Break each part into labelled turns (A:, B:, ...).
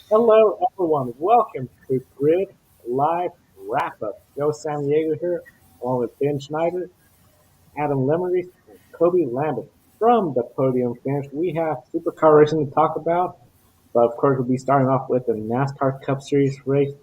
A: Hello, everyone. Welcome to Grid Live Wrap Up. Joe San Diego here, along with Ben Schneider, Adam Lemery, and Kobe Lambert. From the podium finish, we have supercar racing to talk about, but of course, we'll be starting off with the NASCAR Cup Series race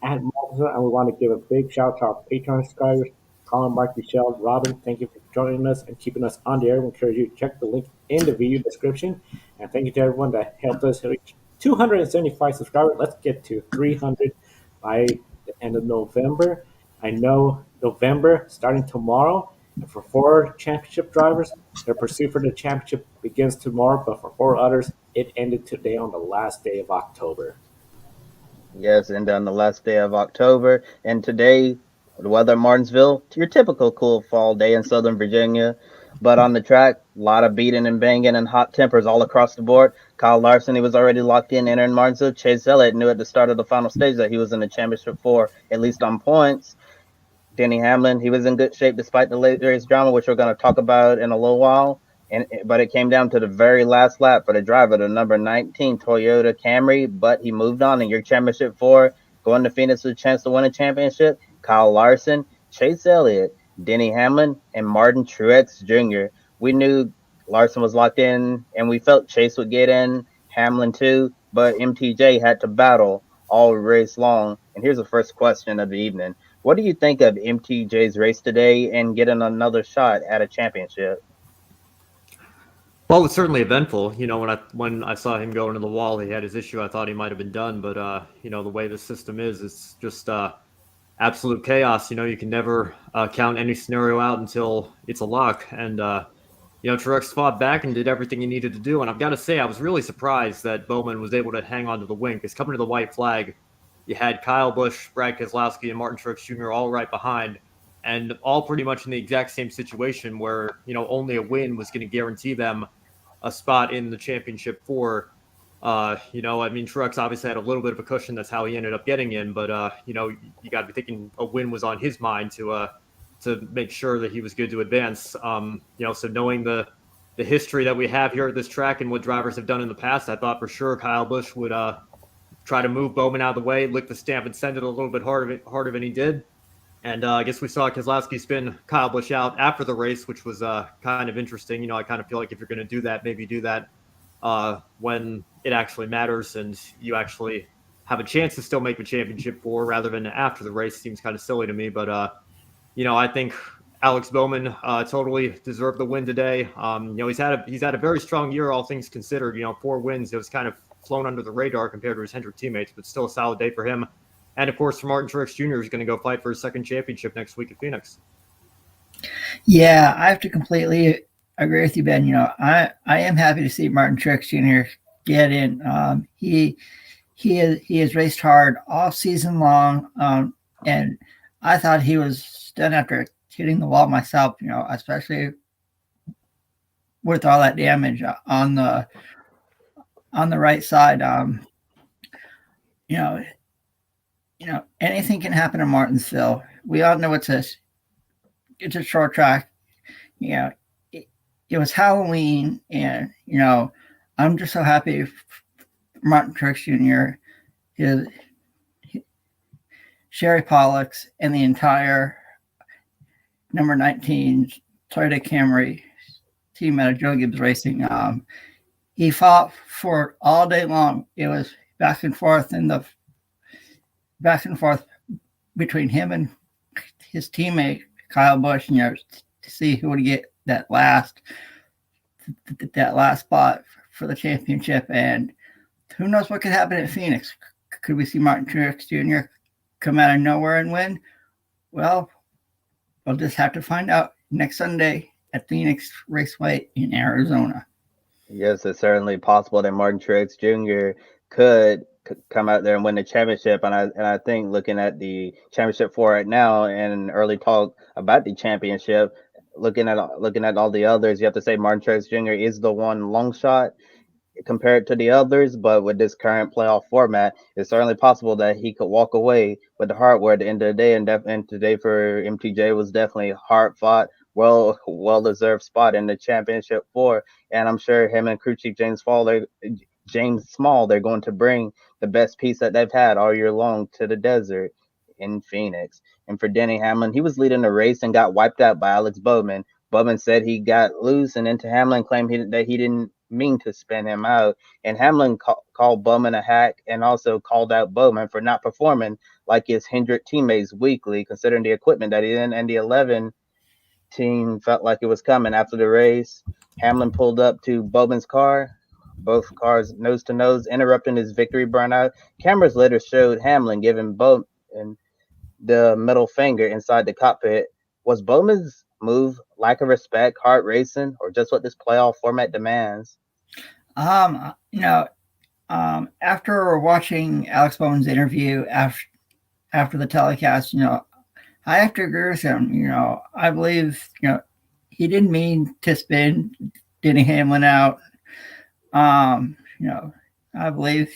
A: at Martinsville, and we want to give a big shout out to our Patreon subscribers, Colin, Mark, Michelle, Robin. Thank you for joining us and keeping us on the air. We encourage you to check the link in the video description. And thank you to everyone that helped us reach 275 subscribers. Let's get to 300 by the end of November. I know November starting tomorrow, and for four championship drivers, their pursuit for the championship begins tomorrow, but for four others, it ended today on the last day of October.
B: Yes, and on the last day of October. And today, the weather in Martinsville, your typical cool fall day in Southern Virginia. But on the track, a lot of beating and banging and hot tempers all across the board. Kyle Larson, he was already locked in entering Martinsville. Chase Elliott knew at the start of the final stage that he was in the championship for, at least on points. Denny Hamlin, he was in good shape despite the late race drama, which we're going to talk about in a little while. But it came down to the very last lap for the driver, the number 19 Toyota Camry. But he moved on in your championship four, going to Phoenix with a chance to win a championship. Kyle Larson, Chase Elliott, Denny Hamlin, and Martin Truex Jr. We knew Larson was locked in, and we felt Chase would get in, Hamlin too. But MTJ had to battle all race long. And here's the first question of the evening: what do you think of MTJ's race today and getting another shot at a championship?
C: Well, it was certainly eventful. When I saw him go into the wall, he had his issue. I thought he might have been done, but the way the system is, it's just absolute chaos. You can never count any scenario out until it's a lock. And Truex fought back and did everything he needed to do. And I've got to say, I was really surprised that Bowman was able to hang on to the win. Because coming to the white flag, you had Kyle Busch, Brad Keselowski, and Martin Truex Jr. all right behind, and all pretty much in the exact same situation where only a win was going to guarantee them a spot in the championship four. I mean, Truex obviously had a little bit of a cushion. That's how he ended up getting in. But you got to be thinking a win was on his mind to make sure that he was good to advance. So knowing the history that we have here at this track and what drivers have done in the past, I thought for sure Kyle Busch would try to move Bowman out of the way, lick the stamp, and send it a little bit harder than he did. And I guess we saw Keselowski spin Kyle Busch out after the race, which was kind of interesting. I kind of feel like if you're going to do that, maybe do that when it actually matters and you actually have a chance to still make the championship four rather than after the race. Seems kind of silly to me, but I think Alex Bowman totally deserved the win today. He's had a very strong year, all things considered. 4 wins. It was kind of flown under the radar compared to his Hendrick teammates, but still a solid day for him. And of course, for Martin Truex Jr., who's going to go fight for his second championship next week at Phoenix.
D: Yeah, I have to completely agree with you, Ben. I am happy to see Martin Truex Jr. get in. He has raced hard all season long, and I thought he was done after hitting the wall myself. Especially with all that damage on the right side. You know, anything can happen in Martinsville. We all know it's a short track. It was Halloween, and I'm just so happy Martin Truex Jr., his Sherry Pollux, and the entire number 19 Toyota Camry team out of Joe Gibbs Racing. He fought for it all day long. It was back and forth between him and his teammate Kyle Busch, to see who would get that last spot for the championship. And who knows what could happen at Phoenix? Could we see Martin Truex Jr. come out of nowhere and win? Well, we'll just have to find out next Sunday at Phoenix Raceway in Arizona.
B: Yes, it's certainly possible that Martin Truex Jr. could come out there and win the championship. And I think looking at the championship four right now and early talk about the championship, looking at all the others, you have to say Martin Truex Jr. is the one long shot compared to the others. But with this current playoff format, it's certainly possible that he could walk away with the hardware at the end of the day. And today for MTJ was definitely hard fought, well deserved spot in the championship four. And I'm sure him and crew chief James Fowler James Small, they're going to bring the best piece that they've had all year long to the desert in Phoenix. And for Denny Hamlin, he was leading the race and got wiped out by Alex Bowman. Bowman said he got loose, and then Hamlin claimed that he didn't mean to spin him out. And Hamlin called Bowman a hack and also called out Bowman for not performing like his Hendrick teammates weekly, considering the equipment that he in and the 11 team felt like it was coming after the race. Hamlin pulled up to Bowman's car, both cars nose to nose, interrupting his victory burnout. Cameras later showed Hamlin giving Bowman the middle finger inside the cockpit. Was Bowman's move lack of respect, hard racing, or just what this playoff format demands?
D: After watching Alex Bowman's interview after the telecast, I have to agree with him. I believe, he didn't mean to spin Denny Hamlin out. I believe,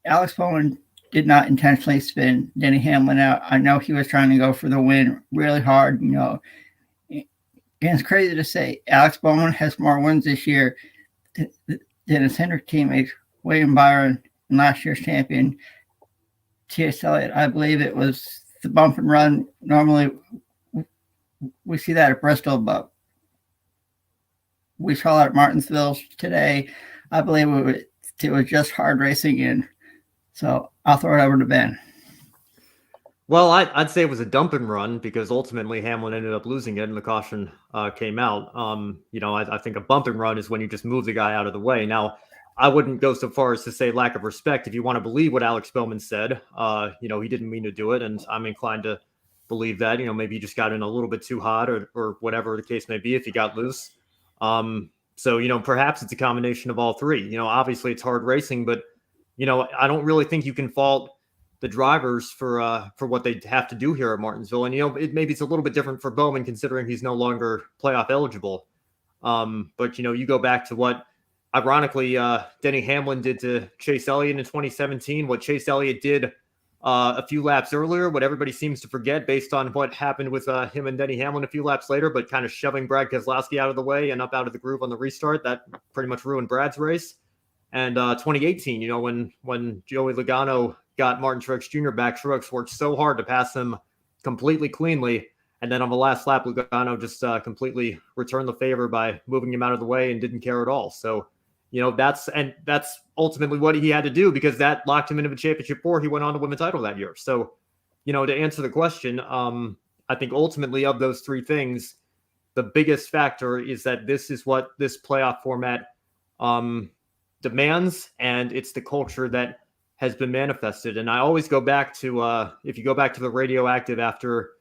D: Alex Bowman did not intentionally spin Denny Hamlin out. I know he was trying to go for the win really hard, and it's crazy to say Alex Bowman has more wins this year than his Hendrick teammate, William Byron, and last year's champion, Chase Elliott. I believe it was the bump and run. Normally, we see that at Bristol, but we saw that at Martinsville today. I believe it was just hard racing, and so I'll throw it over to Ben.
C: Well, I'd say it was a dump and run because ultimately Hamlin ended up losing it and the caution came out. I think a bump and run is when you just move the guy out of the way. Now, I wouldn't go so far as to say lack of respect. If you want to believe what Alex Bowman said, he didn't mean to do it. And I'm inclined to believe that, maybe he just got in a little bit too hot or whatever the case may be if he got loose. So, perhaps it's a combination of all three. Obviously it's hard racing, but, I don't really think you can fault the drivers for what they have to do here at Martinsville. And, maybe it's a little bit different for Bowman considering he's no longer playoff eligible. But, you go back to what, ironically, Denny Hamlin did to Chase Elliott in 2017, what Chase Elliott did a few laps earlier, what everybody seems to forget based on what happened with him and Denny Hamlin a few laps later, but kind of shoving Brad Keselowski out of the way and up out of the groove on the restart. That pretty much ruined Brad's race. And 2018, when Joey Logano got Martin Truex Jr. back, Truex worked so hard to pass him completely cleanly. And then on the last lap, Logano just completely returned the favor by moving him out of the way and didn't care at all. So, that's ultimately what he had to do because that locked him into the championship four. He went on to win the title that year. So, to answer the question, I think ultimately of those three things, the biggest factor is that this is what this playoff format demands, and it's the culture that has been manifested. And I always go back to, if you go back to the radioactive after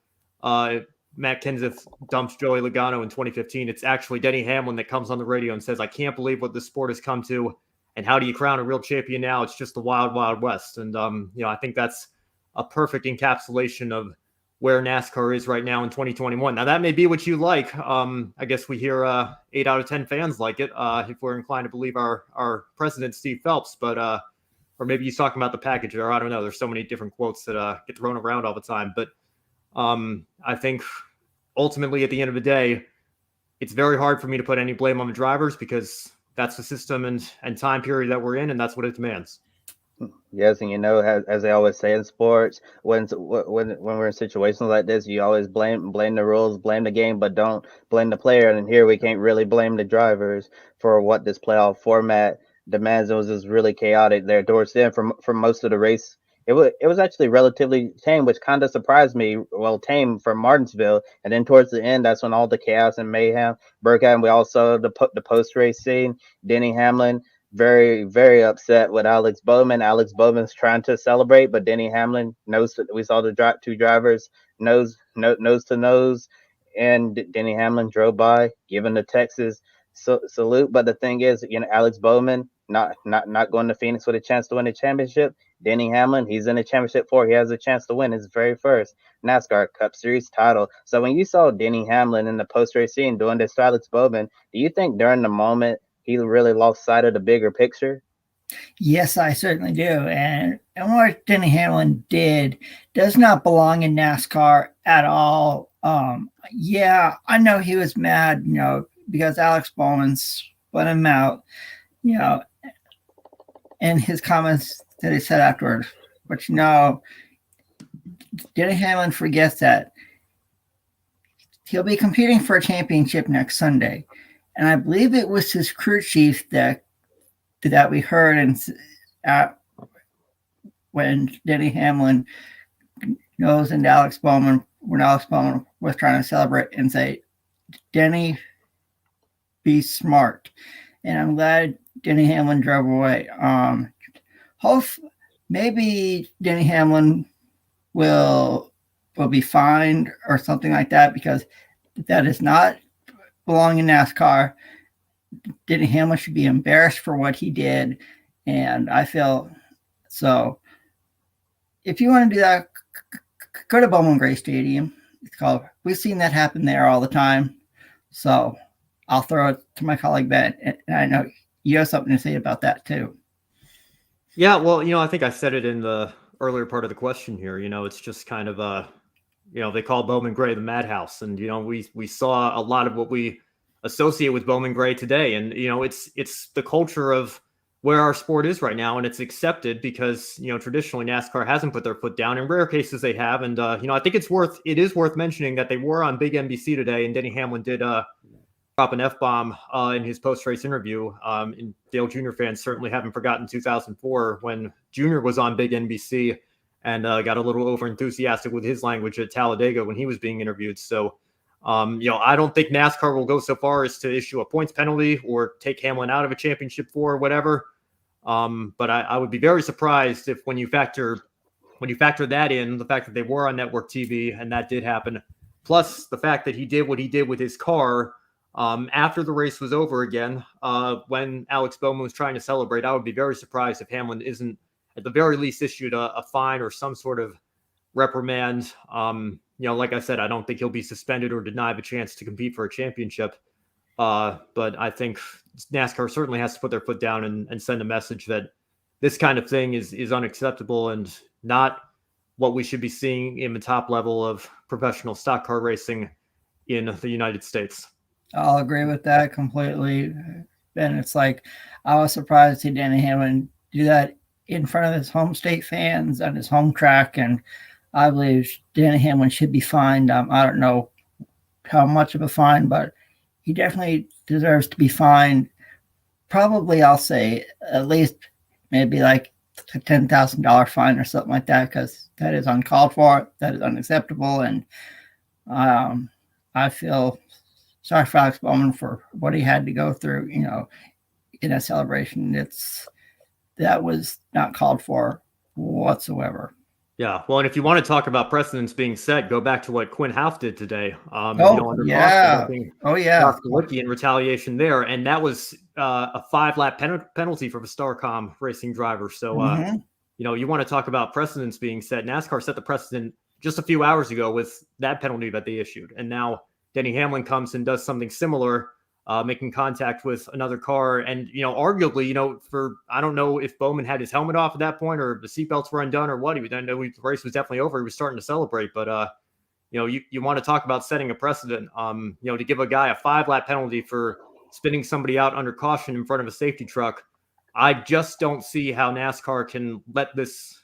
C: Matt Kenseth dumps Joey Logano in 2015, it's actually Denny Hamlin that comes on the radio and says, I can't believe what this sport has come to. And how do you crown a real champion now? It's just the wild, wild west. And, I think that's a perfect encapsulation of where NASCAR is right now in 2021. Now, that may be what you like. I guess we hear 8 out of 10 fans like it, if we're inclined to believe our president, Steve Phelps. But or maybe he's talking about the package, or I don't know. There's so many different quotes that get thrown around all the time. But I think ultimately at the end of the day, it's very hard for me to put any blame on the drivers because that's the system and time period that we're in, and that's what it demands.
B: Yes, and as they always say in sports, when we're in situations like this, you always blame the rules, blame the game, but don't blame the player. And here we can't really blame the drivers for what this playoff format demands. It was just really chaotic there towards the end for most of the race. It was actually relatively tame, which kind of surprised me. Well, tame from Martinsville, and then towards the end, that's when all the chaos and mayhem broke out. And we all saw the post race scene. Denny Hamlin very, very upset with Alex Bowman. Alex Bowman's trying to celebrate, but Denny Hamlin knows. We saw the two drivers nose to nose, and Denny Hamlin drove by, giving the Texas salute. But the thing is, Alex Bowman not going to Phoenix with a chance to win the championship. Denny Hamlin, he's in the championship four. He has a chance to win his very first NASCAR Cup Series title. So when you saw Denny Hamlin in the post-race scene doing this to Alex Bowman, do you think during the moment he really lost sight of the bigger picture?
D: Yes, I certainly do. And what Denny Hamlin did does not belong in NASCAR at all. Yeah, I know he was mad, because Alex Bowman spun him out, and his comments that he said afterwards. But Denny Hamlin forgets that he'll be competing for a championship next Sunday. And I believe it was his crew chief that we heard when Denny Hamlin goes into Alex Bowman, when Alex Bowman was trying to celebrate and say, Denny, be smart. And I'm glad Denny Hamlin drove away. Maybe Denny Hamlin will be fined or something like that, because that does not belong in NASCAR. Denny Hamlin should be embarrassed for what he did. And I feel so. If you want to do that, go to Bowman Gray Stadium. We've seen that happen there all the time. So I'll throw it to my colleague Ben, and I know you have something to say about that too.
C: Yeah, well, I think I said it in the earlier part of the question here. It's just kind of they call Bowman Gray the madhouse, and we saw a lot of what we associate with Bowman Gray today, and it's the culture of where our sport is right now, and it's accepted because traditionally NASCAR hasn't put their foot down. In rare cases they have, and I think it is worth mentioning that they were on Big NBC today, and Denny Hamlin did drop an F-bomb in his post-race interview. And Dale Jr. fans certainly haven't forgotten 2004 when Jr. was on Big NBC and got a little over-enthusiastic with his language at Talladega when he was being interviewed. So, I don't think NASCAR will go so far as to issue a points penalty or take Hamlin out of a championship or whatever. But I would be very surprised if when you factor that in, the fact that they were on network TV and that did happen, plus the fact that he did what he did with his car after the race was over again, when Alex Bowman was trying to celebrate, I would be very surprised if Hamlin isn't at the very least issued a fine or some sort of reprimand. Like I said, I don't think he'll be suspended or denied the chance to compete for a championship. But I think NASCAR certainly has to put their foot down and send a message that this kind of thing is unacceptable and not what we should be seeing in the top level of professional stock car racing in the United States.
D: I'll agree with that completely. And it's like, I was surprised to see Denny Hamlin do that in front of his home state fans on his home track. And I believe Denny Hamlin should be fined. I don't know how much of a fine, but he definitely deserves to be fined. Probably, I'll say at least maybe like a $10,000 fine or something like that, because that is uncalled for. That is unacceptable. And I feel sorry for Alex Bowman for what he had to go through, in a celebration. That was not called for whatsoever.
C: Yeah, well, and if you want to talk about precedents being set, go back to what Quinn Houff did today. Keselowski in retaliation there, and that was a 5-lap penalty for the Starcom racing driver. So, you want to talk about precedents being set. NASCAR set the precedent just a few hours ago with that penalty that they issued, and now Denny Hamlin comes and does something similar, making contact with another car. And, arguably, I don't know if Bowman had his helmet off at that point or the seatbelts were undone or what. The race was definitely over. He was starting to celebrate. But, you want to talk about setting a precedent, to give a guy a 5-lap penalty for spinning somebody out under caution in front of a safety truck. I just don't see how NASCAR can let this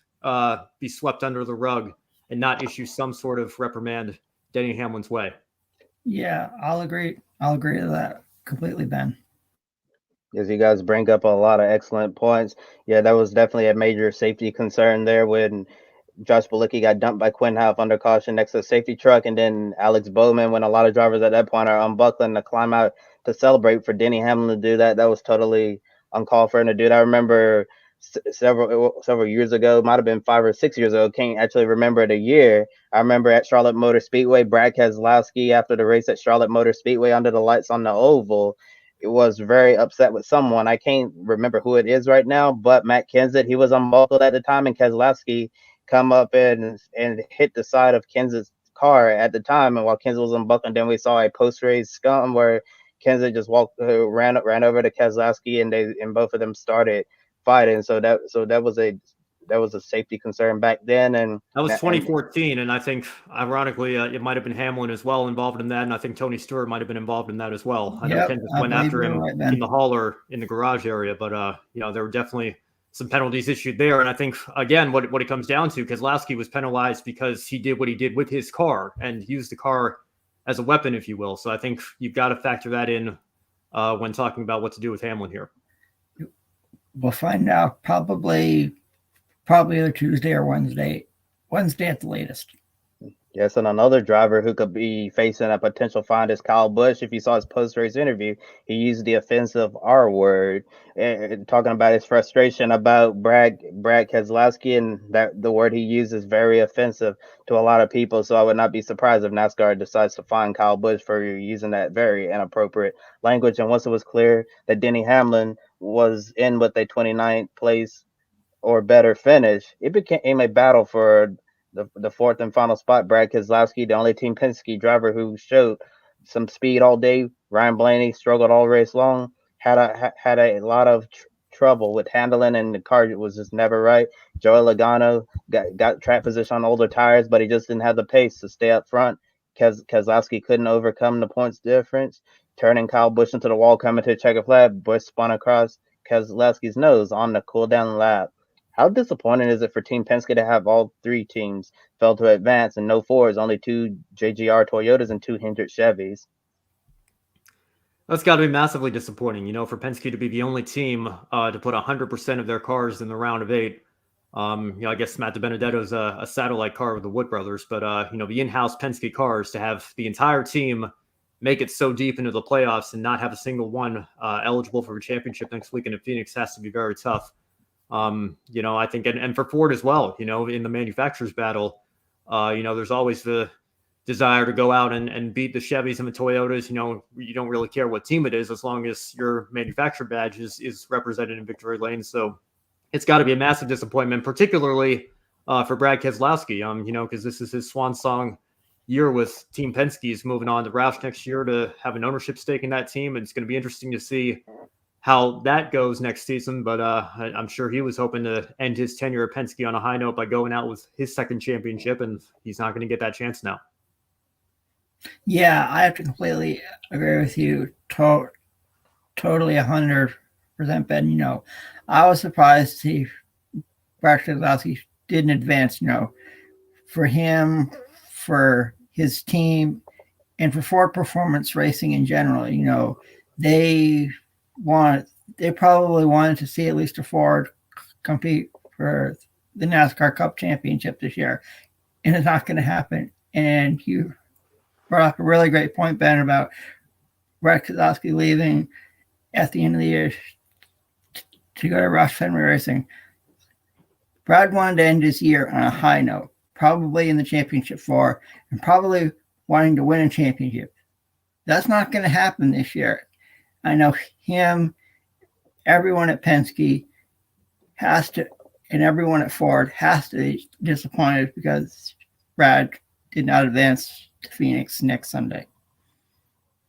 C: be swept under the rug and not issue some sort of reprimand Denny Hamlin's way.
D: Yeah, I'll agree. To that completely, Ben.
B: As you guys bring up a lot of excellent points. Yeah, that was definitely a major safety concern there when Josh Bilicki got dumped by Quinn Houff under caution next to the safety truck, and then Alex Bowman, when a lot of drivers at that point are unbuckling to climb out to celebrate, for Denny Hamlin to do that was totally uncalled for him to do that. I remember several years ago, might have been 5 or 6 years ago, can't actually remember the year. I remember at Charlotte Motor Speedway, Brad Keselowski, after the race at Charlotte Motor Speedway under the lights on the oval, it was very upset with someone. I can't remember who it is right now, but Matt Kenseth, he was unbuckled at the time, and Keselowski come up and hit the side of Kenseth's car at the time. And while Kenseth was unbuckled, then we saw a post-race scum where Kenseth just ran over to Keselowski, and both of them started fighting. So that was a there was a safety concern back then, and
C: that was 2014, and I think, ironically, it might have been Hamlin as well involved in that, and I think Tony Stewart might have been involved in that as well. I know Ken just went after him in the hauler in the garage area, but there were definitely some penalties issued there, and I think, again, what it comes down to, Keselowski was penalized because he did what he did with his car and used the car as a weapon, if you will. So I think you've got to factor that in when talking about what to do with Hamlin here.
D: We'll find out probably either Tuesday or Wednesday at the latest.
B: Yes, and another driver who could be facing a potential fine is Kyle Busch. If you saw his post-race interview, he used the offensive R word, talking about his frustration about Brad Keselowski, and that the word he used is very offensive to a lot of people. So I would not be surprised if NASCAR decides to fine Kyle Busch for using that very inappropriate language. And once it was clear that Denny Hamlin was in with a 29th place or better finish, it became a battle for the fourth and final spot. Brad Keselowski, the only Team Penske driver who showed some speed all day. Ryan Blaney struggled all race long, had a lot of trouble with handling, and the car was just never right. Joey Logano got track position on older tires, but he just didn't have the pace to stay up front. Keselowski couldn't overcome the points difference, turning Kyle Busch into the wall coming to a checker flag. Busch spun across Keselowski's nose on the cool down lap. How disappointing is it for Team Penske to have all three teams fail to advance and no Fords, only 2 JGR Toyotas and 2 Hendrick Chevys?
C: That's got to be massively disappointing, for Penske to be the only team to put 100% of their cars in the round of 8. I guess Matt DiBenedetto's a satellite car with the Wood brothers, but the in-house Penske cars, to have the entire team make it so deep into the playoffs and not have a single one eligible for a championship next weekend in Phoenix has to be very tough. I think, and for Ford as well, in the manufacturers battle, there's always the desire to go out and beat the Chevys and the Toyotas. You don't really care what team it is as long as your manufacturer badge is represented in victory lane. So it's got to be a massive disappointment, particularly for Brad Keselowski, because this is his swan song year with Team Penske. He's moving on to Roush next year to have an ownership stake in that team. And it's going to be interesting to see how that goes next season, but I'm sure he was hoping to end his tenure at Penske on a high note by going out with his second championship, and he's not going to get that chance now.
D: Yeah, I have to completely agree with you. Totally 100%, Ben. I was surprised to see Brad Keselowski didn't advance, for him, for his team, and for Ford Performance Racing in general. They probably wanted to see at least a Ford compete for the NASCAR Cup Championship this year, and it's not going to happen. And you brought up a really great point, Ben, about Brad Keselowski leaving at the end of the year to go to Roush Fenway Racing. Brad wanted to end his year on a high note, probably in the championship 4, and probably wanting to win a championship. That's not going to happen this year. I know him, everyone at Penske has to, and everyone at Ford has to be disappointed because Brad did not advance to Phoenix next Sunday.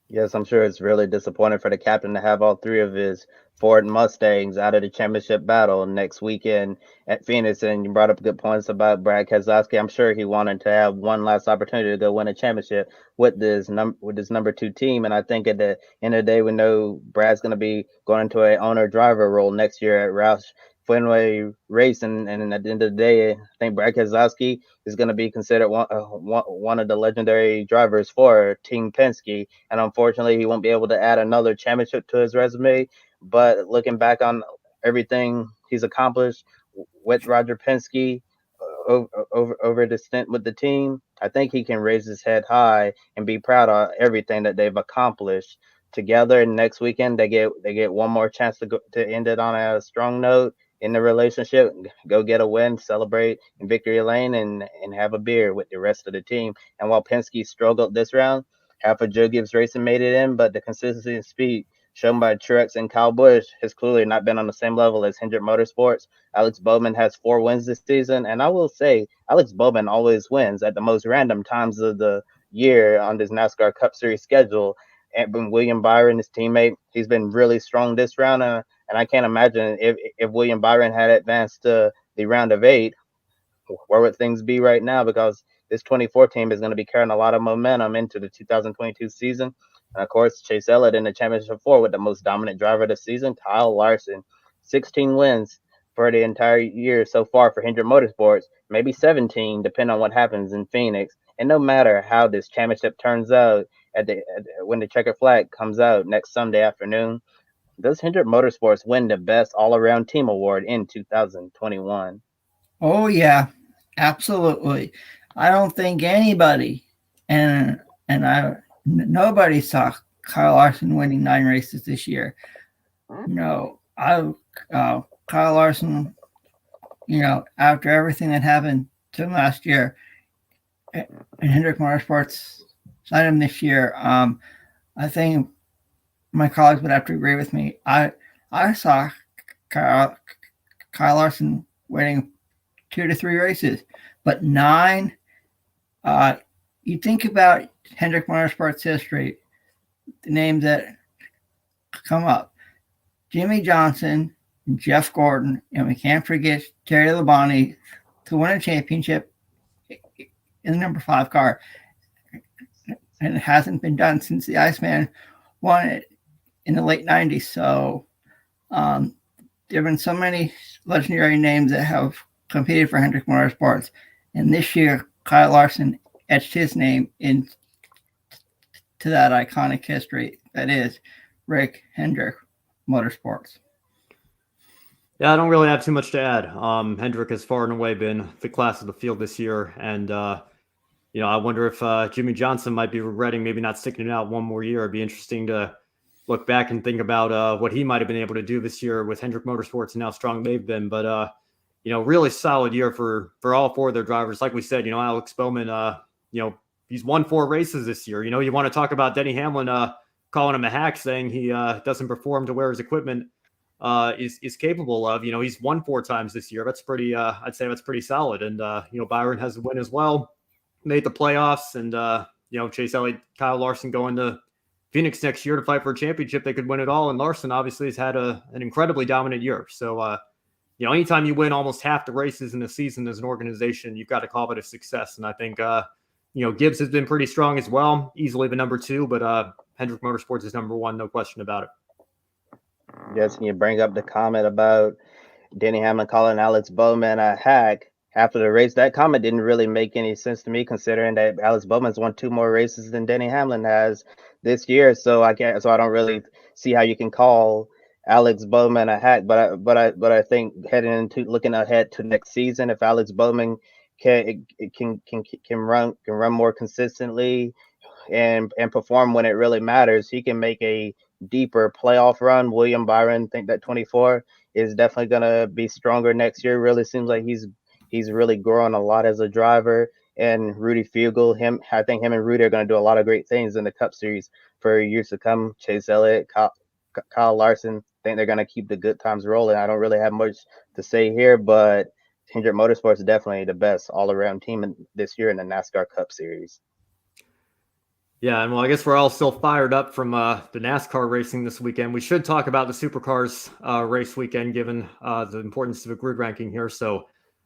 B: Yes, I'm sure it's really disappointing for the captain to have all 3 of his Ford Mustangs out of the championship battle next weekend at Phoenix. And you brought up good points about Brad Keselowski. I'm sure he wanted to have one last opportunity to go win a championship with this number 2 team. And I think at the end of the day, we know Brad's going to be going into an owner-driver role next year at Roush Fenway Racing, and at the end of the day, I think Brad Keselowski is going to be considered one of the legendary drivers for Team Penske, and unfortunately, he won't be able to add another championship to his resume. But looking back on everything he's accomplished with Roger Penske over the stint with the team, I think he can raise his head high and be proud of everything that they've accomplished together. And next weekend, they get one more chance to end it on a strong note in the relationship, go get a win, celebrate in victory lane, and have a beer with the rest of the team. And while Penske struggled this round, half of Joe Gibbs Racing made it in, but the consistency and speed shown by Truex and Kyle Busch has clearly not been on the same level as Hendrick Motorsports. Alex Bowman has 4 wins this season, and I will say Alex Bowman always wins at the most random times of the year on this NASCAR Cup Series schedule. And William Byron, his teammate, he's been really strong this round. And I can't imagine if William Byron had advanced to the round of 8, where would things be right now? Because this 24 team is going to be carrying a lot of momentum into the 2022 season. And of course, Chase Elliott in the championship 4 with the most dominant driver of the season, Kyle Larson, 16 wins for the entire year so far for Hendrick Motorsports, maybe 17, depending on what happens in Phoenix. And no matter how this championship turns out, when the checkered flag comes out next Sunday afternoon, does Hendrick Motorsports win the best all-around team award in 2021?
D: Oh yeah, absolutely. I don't think anybody nobody saw Kyle Larson winning 9 races this year. Kyle Larson, after everything that happened to him last year, and Hendrick Motorsports signed him this year. I think my colleagues would have to agree with me. I saw Kyle Larson winning 2 to 3 races, but 9. You think about Hendrick Motorsports history, the names that come up: Jimmy Johnson, Jeff Gordon, and we can't forget Terry Labonte to win a championship in the number 5 car. And it hasn't been done since the Iceman won it in the late 90s. So there have been so many legendary names that have competed for Hendrick Motorsports. And this year, Kyle Larson etched his name into that iconic history that is Rick Hendrick Motorsports.
C: Yeah, I don't really have too much to add. Hendrick has far and away been the class of the field this year. And, I wonder if Jimmy Johnson might be regretting maybe not sticking it out one more year. It'd be interesting to look back and think about what he might have been able to do this year with Hendrick Motorsports and how strong they've been. But, really solid year for all 4 of their drivers. Like we said, Alex Bowman, he's won 4 races this year. You want to talk about Denny Hamlin calling him a hack, saying he doesn't perform to where his equipment is capable of. He's won 4 times this year. That's pretty, I'd say that's pretty solid. And, Byron has a win as well, made the playoffs. And, Chase Elliott, Kyle Larson going to Phoenix next year to fight for a championship. They could win it all. And Larson obviously has had an incredibly dominant year. So, anytime you win almost half the races in a season as an organization, you've got to call it a success. And I think, Gibbs has been pretty strong as well, easily the number 2, but Hendrick Motorsports is number 1, no question about it.
B: Yes, and you bring up the comment about Denny Hamlin calling Alex Bowman a hack after the race. That comment didn't really make any sense to me, considering that Alex Bowman's won 2 more races than Denny Hamlin has this year. So I don't really see how you can call Alex Bowman a hack. But I think looking ahead to next season, if Alex Bowman can run more consistently and perform when it really matters, he can make a deeper playoff run. William Byron, think that 24 is definitely going to be stronger next year. Really seems like he's really growing a lot as a driver. And Rudy Fugle, I think him and Rudy are going to do a lot of great things in the Cup Series for years to come. Chase Elliott, Kyle Larson, think they're going to keep the good times rolling. I don't really have much to say here, but Hendrick Motorsports is definitely the best all-around team this year in the NASCAR Cup Series.
C: Yeah, and I guess we're all still fired up from the NASCAR racing this weekend. We should talk about the Supercars race weekend, given the importance of a grid ranking here. So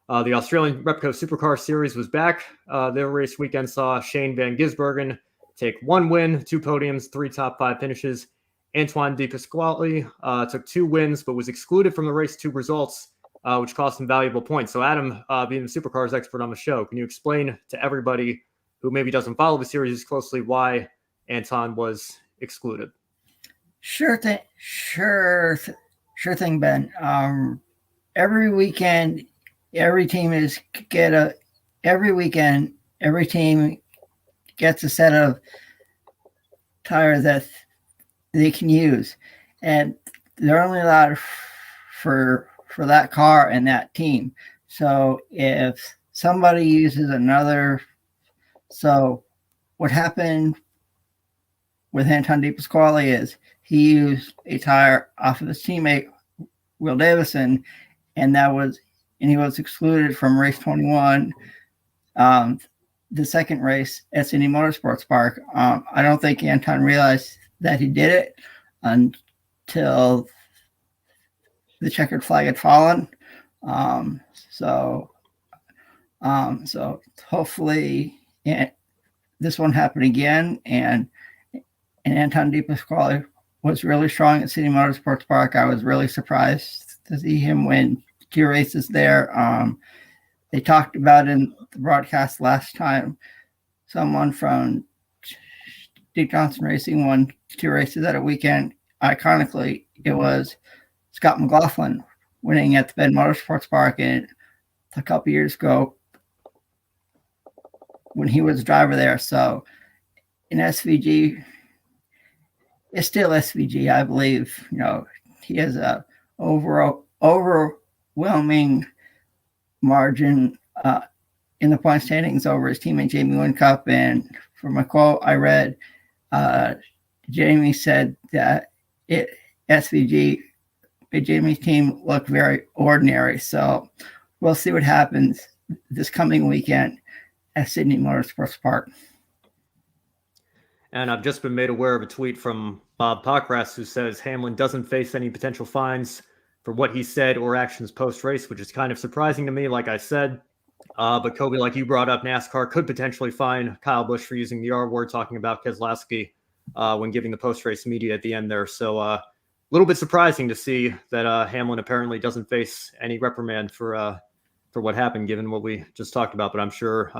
C: the Australian Repco Supercars Series was back. Their race weekend saw Shane Van Gisbergen take 1 win, 2 podiums, 3 top 5 finishes. Antoine De Pasquale took 2 wins, but was excluded from the race 2 results, which cost him valuable points. So Adam, being the Supercars expert on the show, can you explain to everybody who maybe doesn't follow the series as closely why Anton was excluded?
D: Sure thing, Ben. Every weekend, every team gets a set of tires that they can use, and they're only allowed for that car and that team. So if somebody uses another, so what happened with Anton De Pasquale is he used a tire off of his teammate Will Davison, and he was excluded from race 21, the second race at Sydney Motorsports Park. I don't think Anton realized that he did it until the checkered flag had fallen. So hopefully this won't happen again. And Anton De Pasquale was really strong at City Motorsports Park. I was really surprised to see him win 2 races there. They talked about in the broadcast last time, someone from Dick Johnson Racing won 2 races at a weekend. Iconically, it was Scott McLaughlin winning at the Bend Motorsports Park and a couple years ago when he was driver there. So in SVG, it's still SVG, I believe. He has a overwhelming margin in the point standings over his teammate Jamie Whincup. And from a quote I read, Jamie said that SVG, Jamie's team looked very ordinary. So we'll see what happens this coming weekend at Sydney Motorsports Park.
C: And I've just been made aware of a tweet from Bob Pockras who says Hamlin doesn't face any potential fines for what he said or actions post-race, which is kind of surprising to me, like I said. But Kobe, like you brought up, NASCAR could potentially fine Kyle Busch for using the R word, talking about Keselowski when giving the post-race media at the end there. So a little bit surprising to see that Hamlin apparently doesn't face any reprimand for what happened, given what we just talked about. But I'm sure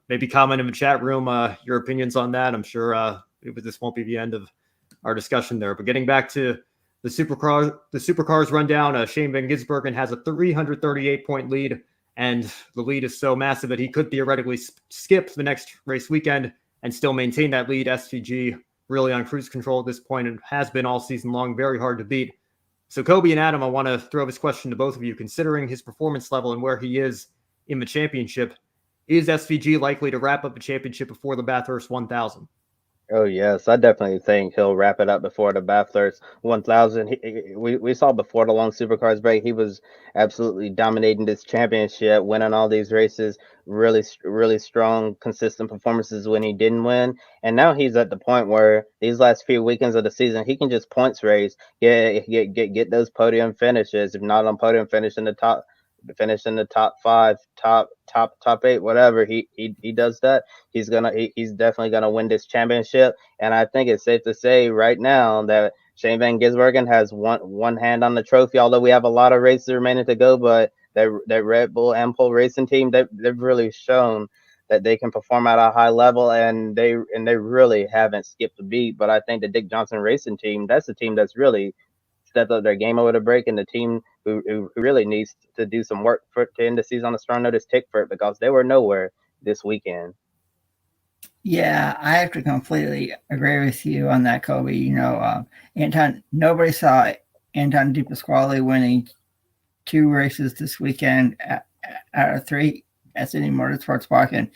C: maybe comment in the chat room your opinions on that. I'm sure this won't be the end of our discussion there. But getting back to the supercars rundown, Shane Van Gisbergen has a 338-point lead, and the lead is so massive that he could theoretically skip the next race weekend and still maintain that lead. SVG really on cruise control at this point and has been all season long, very hard to beat. So Kobe and Adam, I want to throw this question to both of you. Considering his performance level and where he is in the championship, is SVG likely to wrap up the championship before the Bathurst 1000?
B: Oh yes, I definitely think he'll wrap it up before the Bathurst 1000. We saw before the long supercars break, he was absolutely dominating this championship, winning all these races, really strong, consistent performances when he didn't win. And now he's at the point where these last few weekends of the season, he can just points race, get those podium finishes. If not on podium, finish in the top 5, top 8, whatever. He does that. He's definitely gonna win this championship. And I think it's safe to say right now that Shane Van Gisbergen has one hand on the trophy, although we have a lot of races remaining to go. But that Red Bull Ampol racing team, they've really shown that they can perform at a high level, and they really haven't skipped a beat. But I think the Dick Johnson racing team, that's the team that's really stepped up their game over the break, and the team who really needs to do some work to end the season on a strong note is Tickford, because they were nowhere this weekend.
D: Yeah, I have to completely agree with you on that, Kobe. Nobody saw Anton De Pasquale winning 2 races this weekend out of 3 at Sydney Motorsports Park. And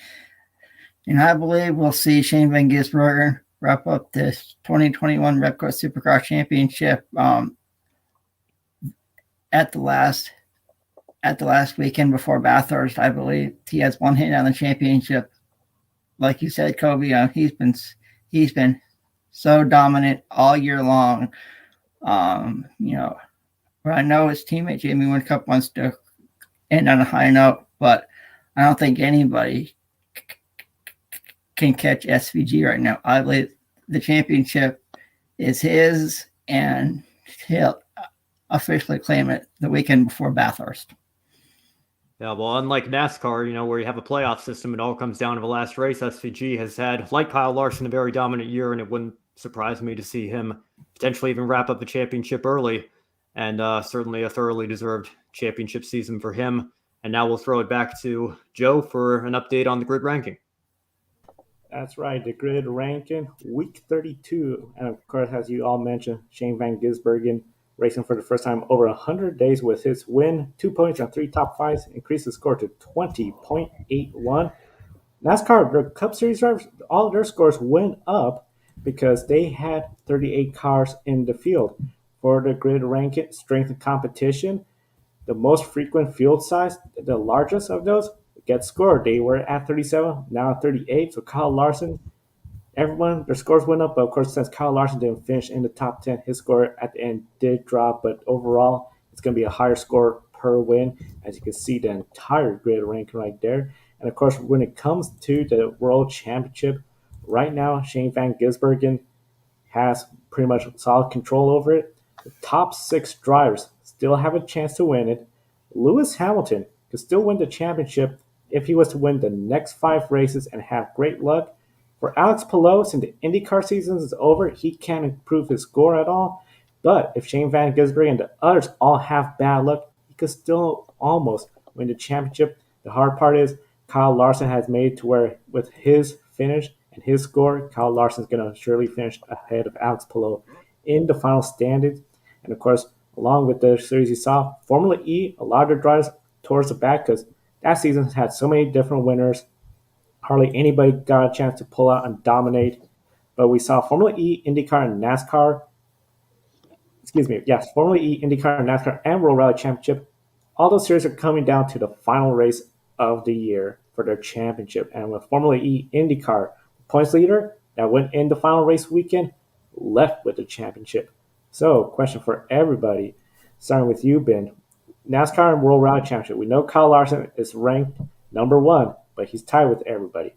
D: I believe we'll see Shane Van Gisbergen wrap up this 2021 Repco Supercars Championship at the last weekend before Bathurst. I believe he has one hand on the championship. Like you said, Kobe, he's been so dominant all year long. But I know his teammate Jamie Whincup wants to end on a high note, but I don't think anybody can catch SVG right now. I believe the championship is his, and he'll officially claim it the weekend before Bathurst.
C: Yeah, well, unlike NASCAR, where you have a playoff system, it all comes down to the last race. SVG has had, like Kyle Larson, a very dominant year, and it wouldn't surprise me to see him potentially even wrap up the championship early, and certainly a thoroughly deserved championship season for him. And now we'll throw it back to Joe for an update on the grid ranking.
A: That's right, the grid ranking, week 32. And of course, as you all mentioned, Shane Van Gisbergen racing for the first time over 100 days with his win, 2 points on 3 top 5s, increased the score to 20.81. NASCAR, the Cup Series drivers, all their scores went up because they had 38 cars in the field. For the grid ranking, strength and competition, the most frequent field size, the largest of those, gets scored. They were at 37, now at 38. So Kyle Larson, everyone, their scores went up. But of course, since Kyle Larson didn't finish in the top 10, his score at the end did drop. But overall, it's going to be a higher score per win, as you can see the entire grid ranking right there. And of course, when it comes to the World Championship, right now Shane Van Gisbergen has pretty much solid control over it. The top 6 drivers still have a chance to win it. Lewis Hamilton could still win the championship if he was to win the next 5 races and have great luck. For Alex Palou, since the IndyCar season is over, he can't improve his score at all. But if Shane Van Gisbergen and the others all have bad luck, he could still almost win the championship. The hard part is Kyle Larson has made it to where with his finish and his score, Kyle Larson's going to surely finish ahead of Alex Palou in the final standings. And of course, along with the series you saw, Formula E, a lot of the drivers towards the back because that season has had so many different winners. Hardly anybody got a chance to pull out and dominate. But we saw Formula E, IndyCar, and NASCAR. Formula E, IndyCar, NASCAR, and World Rally Championship. All those series are coming down to the final race of the year for their championship. And with Formula E, IndyCar, the points leader that went in the final race weekend left with the championship. So, question for everybody, starting with you, Ben. NASCAR and World Rally Championship. We know Kyle Larson is ranked number 1, but he's tied with everybody.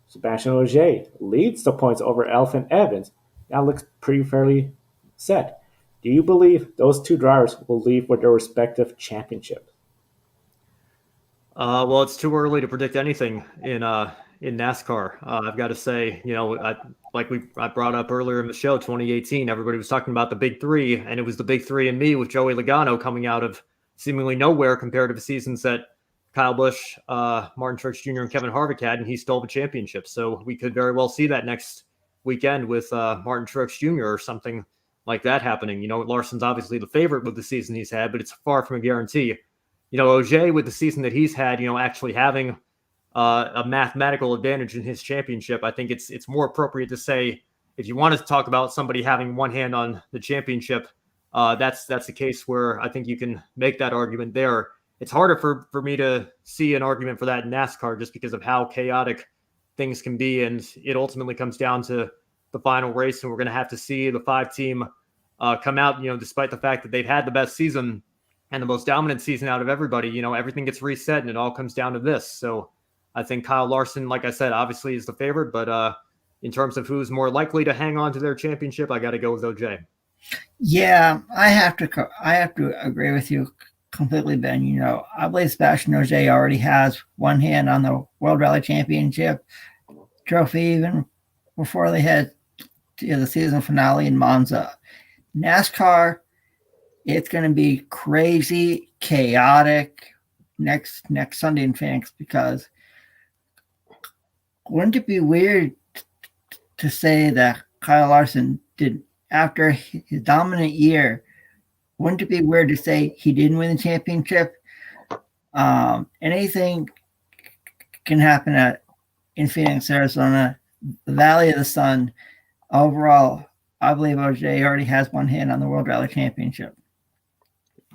A: Sebastian Ogier leads the points over Elfyn Evans. That looks pretty fairly set. Do you believe those 2 drivers will leave with their respective championships?
C: Well, it's too early to predict anything in NASCAR. I've got to say, I brought up earlier in the show, 2018, everybody was talking about the big 3, and it was the big 3 and me with Joey Logano coming out of seemingly nowhere compared to the seasons that Kyle Busch, Martin Truex Jr., and Kevin Harvick had, and he stole the championship. So we could very well see that next weekend with Martin Truex Jr. or something like that happening. Larson's obviously the favorite with the season he's had, but it's far from a guarantee. Ogier with the season that he's had, actually having a mathematical advantage in his championship, I think it's more appropriate to say, if you want to talk about somebody having one hand on the championship, that's the case where I think you can make that argument there. It's harder for me to see an argument for that in NASCAR just because of how chaotic things can be. And it ultimately comes down to the final race. And we're going to have to see the 5-team come out, despite the fact that they've had the best season and the most dominant season out of everybody, everything gets reset and it all comes down to this. So I think Kyle Larson, like I said, obviously is the favorite, but in terms of who's more likely to hang on to their championship, I got to go with OJ.
D: Yeah, I have to agree with you completely, Ben. I believe Sebastian Ogier already has one hand on the World Rally Championship trophy even before they had the season finale in Monza. NASCAR, it's going to be crazy, chaotic next Sunday in Phoenix, because wouldn't it be weird to say that Kyle Larson did, after his dominant year, wouldn't it be weird to say he didn't win the championship? Anything can happen in Phoenix, Arizona, the Valley of the Sun. Overall, I believe OJ already has one hand on the World Rally Championship.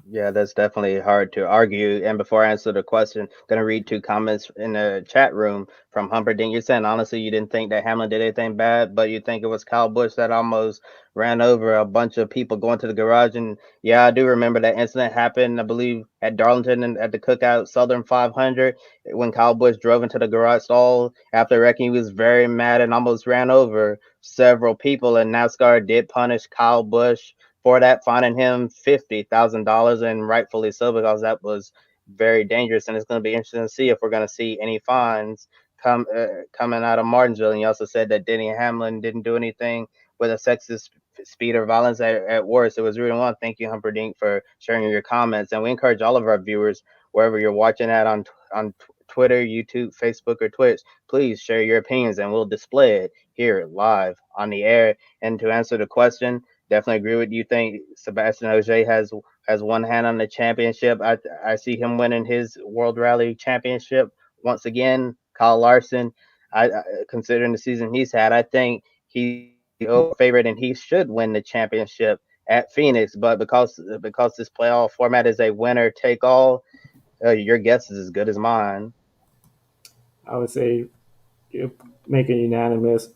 B: Yeah, that's definitely hard to argue. And before I answer the question, I'm going to read 2 comments in the chat room from Humperdinck. You're saying, honestly, you didn't think that Hamlin did anything bad, but you think it was Kyle Busch that almost ran over a bunch of people going to the garage. And yeah, I do remember that incident happened, I believe, at Darlington and at the Cookout Southern 500 when Kyle Busch drove into the garage stall after wrecking. He was very mad and almost ran over several people. And NASCAR did punish Kyle Busch for that, fining him $50,000, and rightfully so, because that was very dangerous. And it's going to be interesting to see if we're going to see any fines coming out of Martinsville. And you also said that Denny Hamlin didn't do anything with a sexist speed or violence at worst. It was really one. Thank you, Humperdinck, for sharing your comments. And we encourage all of our viewers, wherever you're watching at on Twitter, YouTube, Facebook, or Twitch, please share your opinions and we'll display it here live on the air. And to answer the question, definitely agree with you. Think Sebastian Ogier has one hand on the championship. I see him winning his World Rally Championship once again. Kyle Larson, I considering the season he's had, I think he's the favorite and he should win the championship at Phoenix. But because this playoff format is a winner take all, your guess is as good as mine.
A: I would say make it unanimous.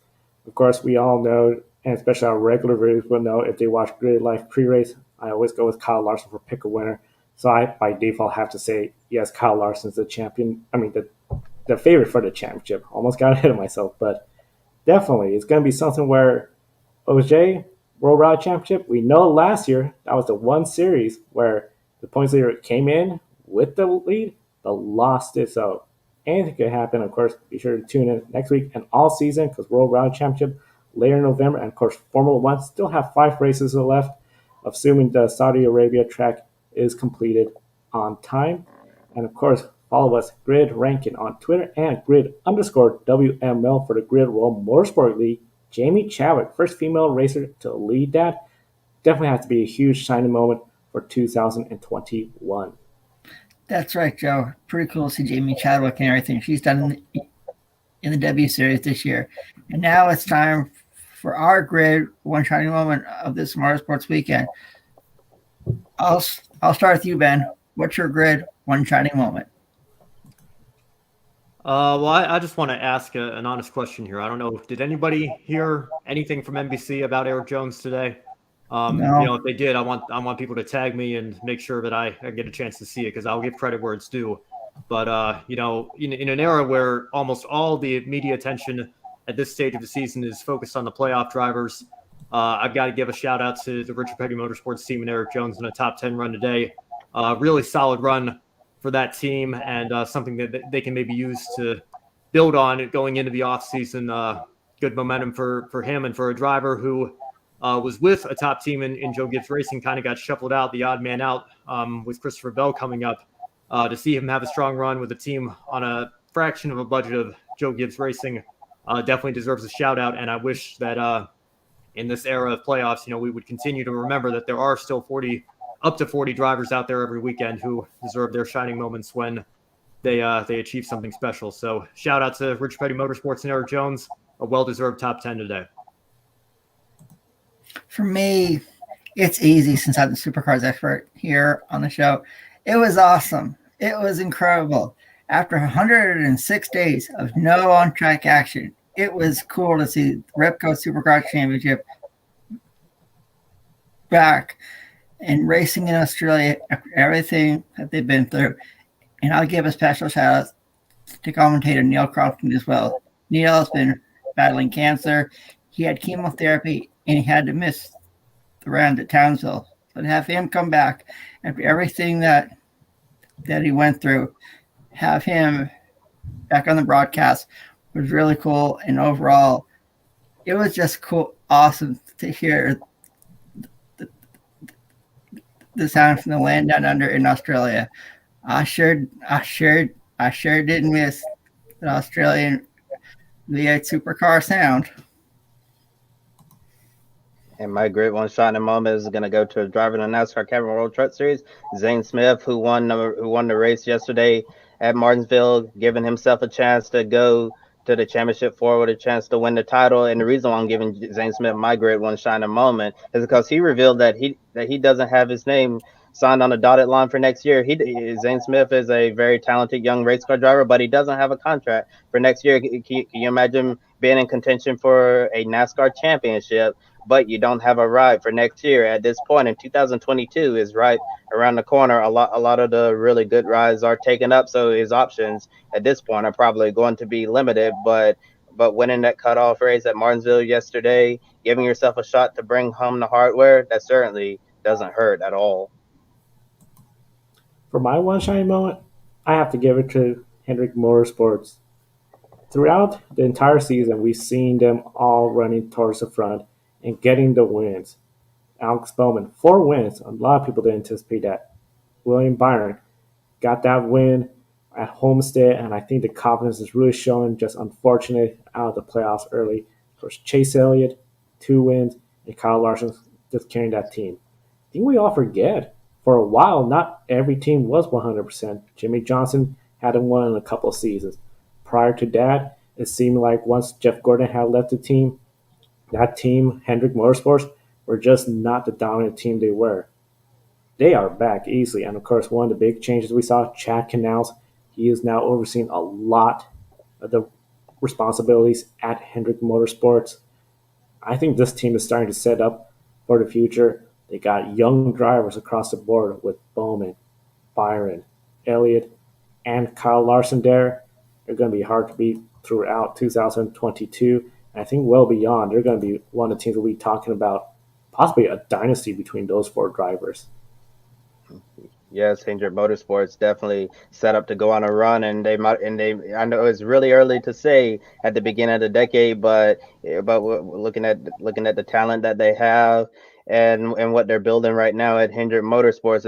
A: Of course, we all know, and especially our regular viewers will know, if they watch Grid Life pre-race, I always go with Kyle Larson for pick a winner. So I, by default, have to say, yes, Kyle Larson's the champion. I mean, the favorite for the championship. Almost got ahead of myself, but definitely it's going to be something where OJ, World Rally Championship, we know last year that was the one series where the points leader came in with the lead, but lost it. So anything could happen. Of course, be sure to tune in next week and all season because World Rally Championship later in November. And of course, Formula One still have 5 races left, assuming the Saudi Arabia track is completed on time. And of course, follow us, Grid Ranking, on Twitter and Grid_WML for the Grid World Motorsport League. Jamie Chadwick, first female racer to lead that. Definitely has to be a huge shining moment for 2021.
D: That's right, Joe. Pretty cool to see Jamie Chadwick and everything she's done in the W Series this year. And now it's time for our Grid One Shining Moment of this Motorsports weekend. I'll start with you, Ben. What's your Grid One Shining Moment?
C: Well, I just want to ask an honest question here. I don't know. Did anybody hear anything from NBC about Eric Jones today?
D: No.
C: If they did, I want people to tag me and make sure that I get a chance to see it because I'll give credit where it's due. But in an era where almost all the media attention at this stage of the season is focused on the playoff drivers, I've got to give a shout out to the Richard Petty Motorsports team and Eric Jones in a top 10 run today. Really solid run for that team and something that they can maybe use to build on going into the offseason. Good momentum for him and for a driver who was with a top team in Joe Gibbs Racing, kind of got shuffled out, the odd man out with Christopher Bell coming up. To see him have a strong run with a team on a fraction of a budget of Joe Gibbs Racing definitely deserves a shout out. And I wish that in this era of playoffs, we would continue to remember that there are still up to 40 drivers out there every weekend who deserve their shining moments when they achieve something special. So shout out to Rich Petty Motorsports and Eric Jones, a well-deserved top 10 today.
D: For me, it's easy since I'm the supercars expert here on the show. It was awesome. It was incredible. After 106 days of no on-track action, it was cool to see the Repco Supercars Championship back and racing in Australia after everything that they've been through. And I'll give a special shout out to commentator Neil Crompton as well. Neil has been battling cancer. He had chemotherapy and he had to miss the round at Townsville. But have him come back after everything that he went through, have him back on the broadcast was really cool. And overall, it was just cool, awesome to hear the sound from the land down under in Australia. I sure didn't miss the Australian V8 supercar sound.
B: And my Grid One shining moment is going to go to a driver in the NASCAR Cup World Truck Series, Zane Smith, who won the race yesterday at Martinsville, giving himself a chance to go to the championship four with a chance to win the title. And the reason why I'm giving Zane Smith my Grid One shining moment is because he revealed that he doesn't have his name signed on the dotted line for next year. Zane Smith is a very talented young race car driver, but he doesn't have a contract for next year. Can you imagine being in contention for a NASCAR championship, but you don't have a ride for next year? At this point in 2022 is right around the corner. A lot of the really good rides are taken up, so his options at this point are probably going to be limited. But winning that cutoff race at Martinsville yesterday, giving yourself a shot to bring home the hardware, that certainly doesn't hurt at all.
A: For my one shining moment, I have to give it to Hendrick Motorsports. Throughout the entire season, we've seen them all running towards the front and getting the wins. Alex Bowman, 4 wins. A lot of people didn't anticipate that. William Byron got that win at Homestead, and I think the confidence is really showing. Just unfortunate out of the playoffs early. Of course, Chase Elliott, 2 wins, and Kyle Larson just carrying that team. I think we all forget. For a while, not every team was 100%. Jimmy Johnson hadn't won in a couple of seasons. Prior to that, it seemed like once Jeff Gordon had left the team, that team, Hendrick Motorsports, were just not the dominant team they were. They are back easily. And of course, one of the big changes we saw, Chad Canals, he is now overseeing a lot of the responsibilities at Hendrick Motorsports. I think this team is starting to set up for the future. They got young drivers across the board with Bowman, Byron, Elliott, and Kyle Larson there. They're going to be hard to beat throughout 2022. And I think well beyond, they're going to be one of the teams we'll be talking about possibly a dynasty between those 4 drivers.
B: Yes, Hendrick Motorsports definitely set up to go on a run, and I know it's really early to say at the beginning of the decade, but looking at the talent that they have and what they're building right now at Hendrick Motorsports,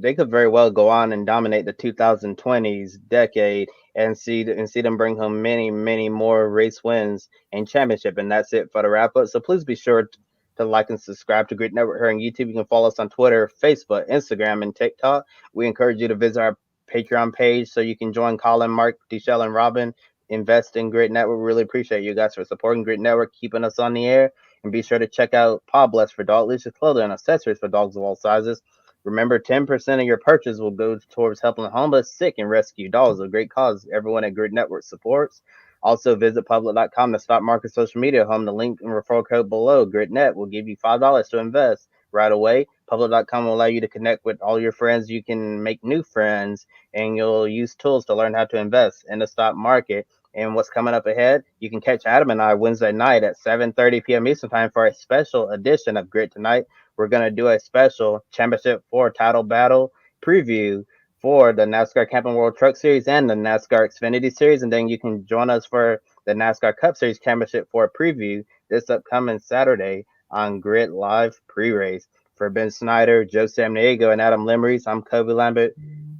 B: they could very well go on and dominate the 2020s decade and see them bring home many more race wins and championship. And that's it for the wrap up. So please be sure to like and subscribe to Grid Network here on YouTube. You can follow us on Twitter, Facebook, Instagram, and TikTok. We encourage you to visit our Patreon page so you can join Colin, Mark, Deschelle, and Robin. Invest in Grid Network. We really appreciate you guys for supporting Grid Network, keeping us on the air. And be sure to check out Paw Bless for dog leashes, clothing, and accessories for dogs of all sizes. Remember, 10% of your purchase will go towards helping homeless, sick, and rescue dogs, a great cause everyone at Grid Network supports. Also, visit public.com, the stock market social media home. The link and referral code below, GRIDnet, will give you $5 to invest right away. Public.com will allow you to connect with all your friends. You can make new friends, and you'll use tools to learn how to invest in the stock market. And what's coming up ahead, you can catch Adam and I Wednesday night at 7:30 p.m. Eastern Time for a special edition of Grid Tonight. We're going to do a special Championship 4 title battle preview for the NASCAR Camping World Truck Series and the NASCAR Xfinity Series. And then you can join us for the NASCAR Cup Series Championship 4 preview this upcoming Saturday on Grid Live Pre-Race. For Ben Snyder, Joe Samniego, and Adam Lemeries, I'm Kobe Lambert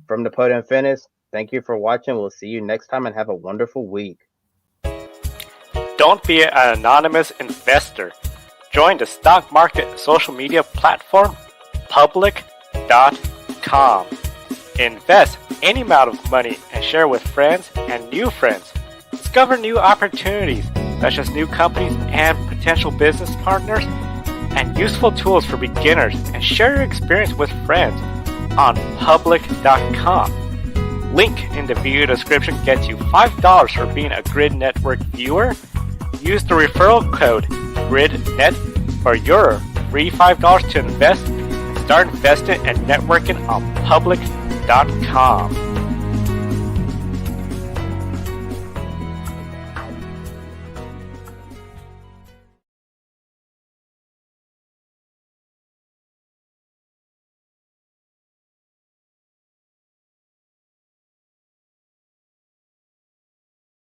B: from the Podium Finish. Thank you for watching. We'll see you next time and have a wonderful week.
E: Don't be an anonymous investor. Join the stock market social media platform, public.com. Invest any amount of money and share with friends and new friends. Discover new opportunities, such as new companies and potential business partners, and useful tools for beginners, and share your experience with friends on public.com. Link in the video description gets you $5 for being a Grid Network viewer. Use the referral code GRIDNET for your free $5 to invest. Start investing and networking on public.com.